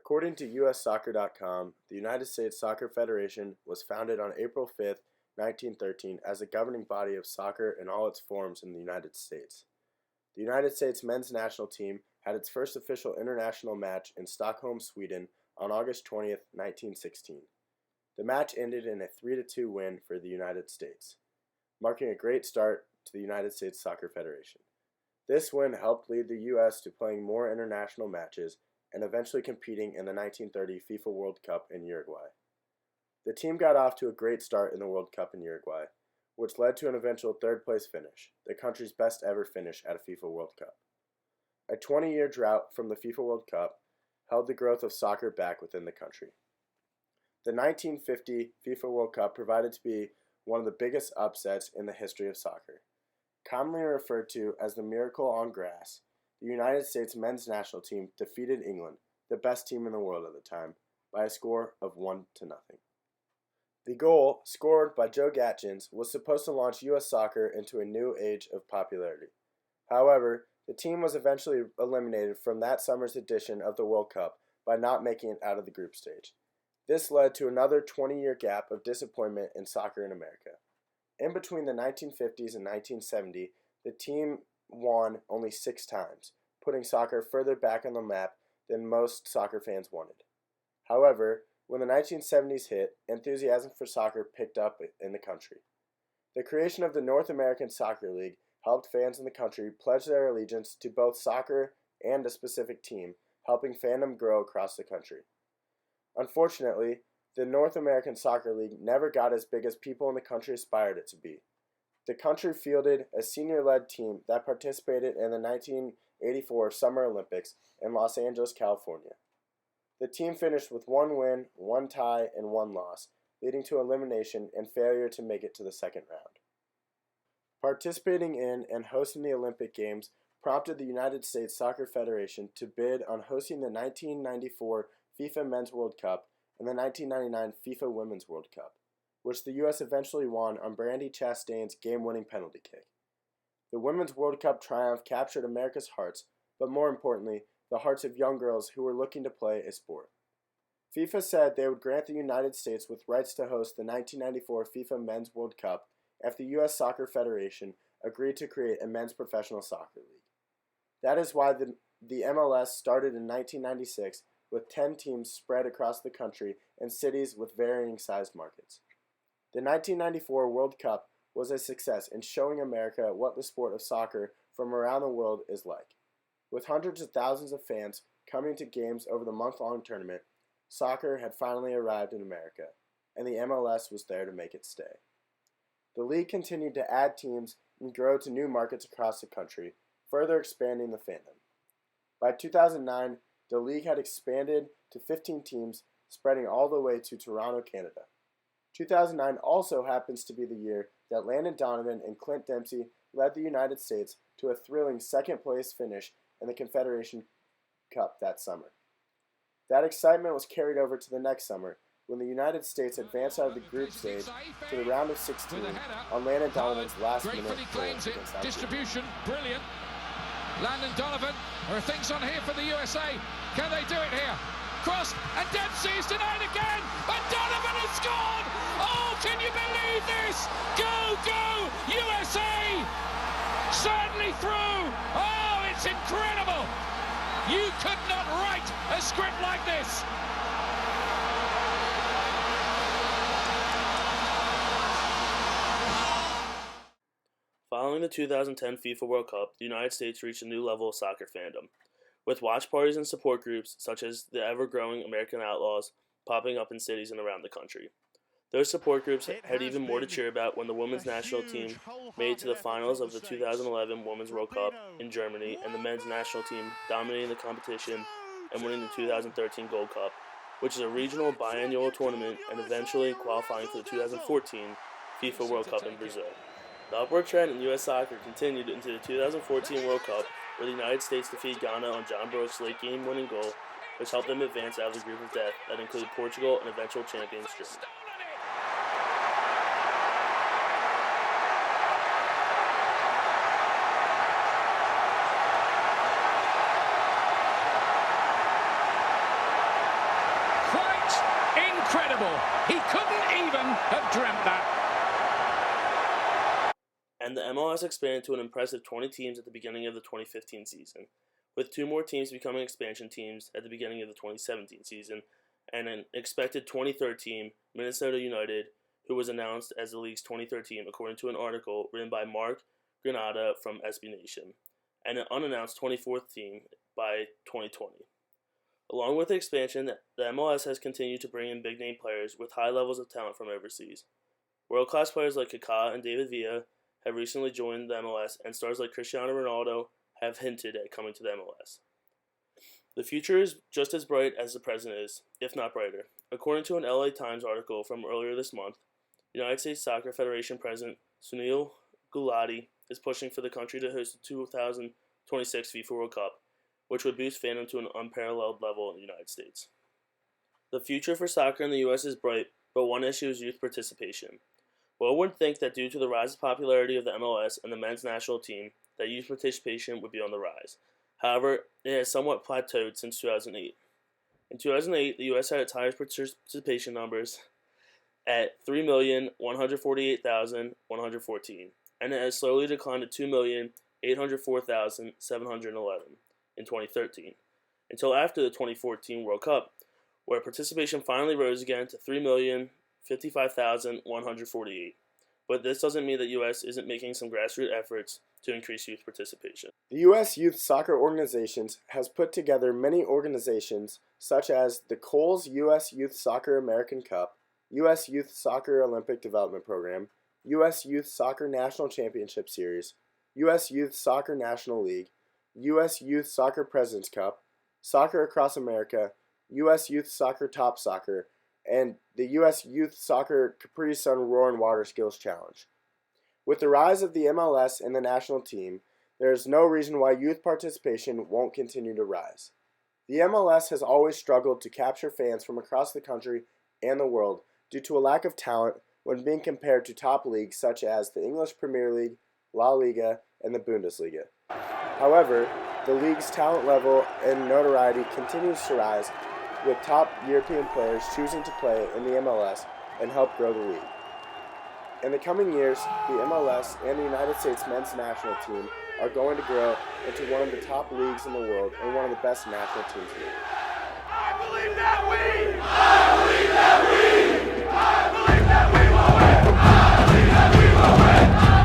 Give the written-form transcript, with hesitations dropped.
According to USSoccer.com, the United States Soccer Federation was founded on April 5, 1913 as a governing body of soccer in all its forms in the United States. The United States men's national team had its first official international match in Stockholm, Sweden on August 20, 1916. The match ended in a 3-2 win for the United States, marking a great start to the United States Soccer Federation. This win helped lead the U.S. to playing more international matches and eventually competing in the 1930 FIFA World Cup in Uruguay. The team got off to a great start in the World Cup in Uruguay, which led to an eventual third-place finish, the country's best ever finish at a FIFA World Cup. A 20-year drought from the FIFA World Cup held the growth of soccer back within the country. The 1950 FIFA World Cup proved to be one of the biggest upsets in the history of soccer. Commonly referred to as the Miracle on Grass, the United States men's national team defeated England, the best team in the world at the time, by a score of 1-0. The goal, scored by Joe Gatchins, was supposed to launch U.S. soccer into a new age of popularity. However, the team was eventually eliminated from that summer's edition of the World Cup by not making it out of the group stage. This led to another 20-year gap of disappointment in soccer in America. In between the 1950s and 1970, the team won only 6 times, putting soccer further back on the map than most soccer fans wanted. However, when the 1970s hit, enthusiasm for soccer picked up in the country. The creation of the North American Soccer League helped fans in the country pledge their allegiance to both soccer and a specific team, helping fandom grow across the country. Unfortunately, the North American Soccer League never got as big as people in the country aspired it to be. The country fielded a senior-led team that participated in the 1984 Summer Olympics in Los Angeles, California. The team finished with 1 win, 1 tie, and 1 loss, leading to elimination and failure to make it to the second round. Participating in and hosting the Olympic Games prompted the United States Soccer Federation to bid on hosting the 1994 FIFA Men's World Cup and the 1999 FIFA Women's World Cup, which the U.S. eventually won on Brandi Chastain's game-winning penalty kick. The Women's World Cup triumph captured America's hearts, but more importantly, the hearts of young girls who were looking to play a sport. FIFA said they would grant the United States with rights to host the 1994 FIFA Men's World Cup if the U.S. Soccer Federation agreed to create a men's professional soccer league. That is why the MLS started in 1996 with 10 teams spread across the country in cities with varying sized markets. The 1994 World Cup was a success in showing America what the sport of soccer from around the world is like. With hundreds of thousands of fans coming to games over the month-long tournament, soccer had finally arrived in America, and the MLS was there to make it stay. The league continued to add teams and grow to new markets across the country, further expanding the fandom. By 2009, the league had expanded to 15 teams, spreading all the way to Toronto, Canada. 2009 also happens to be the year that Landon Donovan and Clint Dempsey led the United States to a thrilling second-place finish in the Confederation Cup that summer. That excitement was carried over to the next summer when the United States advanced out of the group stage to the round of 16 on Landon Donovan's last-minute goal against Algeria. Distribution, brilliant. Landon Donovan, there are things on here for the USA. Can they do it here? Cross, and Dempsey's denied again, and Donovan has scored! Oh, can you believe this? Go, go, USA! Certainly through! Oh, it's incredible! You could not write a script like this! Following the 2010 FIFA World Cup, the United States reached a new level of soccer fandom, with watch parties and support groups such as the ever-growing American Outlaws popping up in cities and around the country. Those support groups had even more to cheer about when the women's national team made it to the finals of the 2011 Women's World Cup in Germany, and the men's national team dominating the competition and winning the 2013 Gold Cup, which is a regional biannual tournament, and eventually qualifying for the 2014 FIFA World Cup in Brazil. The upward trend in U.S. soccer continued into the 2014 World Cup, where the United States defeated Ghana on John Brooks' late game-winning goal, which helped them advance out of the group of death that included Portugal and eventual champions Germany. Incredible. He couldn't even have dreamt that. And the MLS expanded to an impressive 20 teams at the beginning of the 2015 season, with 2 more teams becoming expansion teams at the beginning of the 2017 season, and an expected 23rd team, Minnesota United, who was announced as the league's 23rd team according to an article written by Mark Granada from SB Nation, and an unannounced 24th team by 2020. Along with the expansion, the MLS has continued to bring in big-name players with high levels of talent from overseas. World-class players like Kaká and David Villa have recently joined the MLS, and stars like Cristiano Ronaldo have hinted at coming to the MLS. The future is just as bright as the present is, if not brighter. According to an LA Times article from earlier this month, United States Soccer Federation President Sunil Gulati is pushing for the country to host the 2026 FIFA World Cup, which would boost fandom to an unparalleled level in the United States. The future for soccer in the U.S. is bright, but one issue is youth participation. One would think that due to the rise of popularity of the MLS and the men's national team, that youth participation would be on the rise. However, it has somewhat plateaued since 2008. In 2008, the U.S. had its highest participation numbers at 3,148,114, and it has slowly declined to 2,804,711 in 2013, until after the 2014 World Cup, where participation finally rose again to 3,055,148. But this doesn't mean that the U.S. isn't making some grassroots efforts to increase youth participation. The U.S. Youth Soccer Organizations has put together many organizations such as the Kohl's U.S. Youth Soccer American Cup, U.S. Youth Soccer Olympic Development Program, U.S. Youth Soccer National Championship Series, U.S. Youth Soccer National League, U.S. Youth Soccer President's Cup, Soccer Across America, U.S. Youth Soccer Top Soccer, and the U.S. Youth Soccer Capri Sun Roaring Water Skills Challenge. With the rise of the MLS and the national team, there is no reason why youth participation won't continue to rise. The MLS has always struggled to capture fans from across the country and the world due to a lack of talent when being compared to top leagues such as the English Premier League, La Liga, and the Bundesliga. However, the league's talent level and notoriety continues to rise, with top European players choosing to play in the MLS and help grow the league. In the coming years, the MLS and the United States men's national team are going to grow into one of the top leagues in the world and one of the best national teams in the world. I believe that we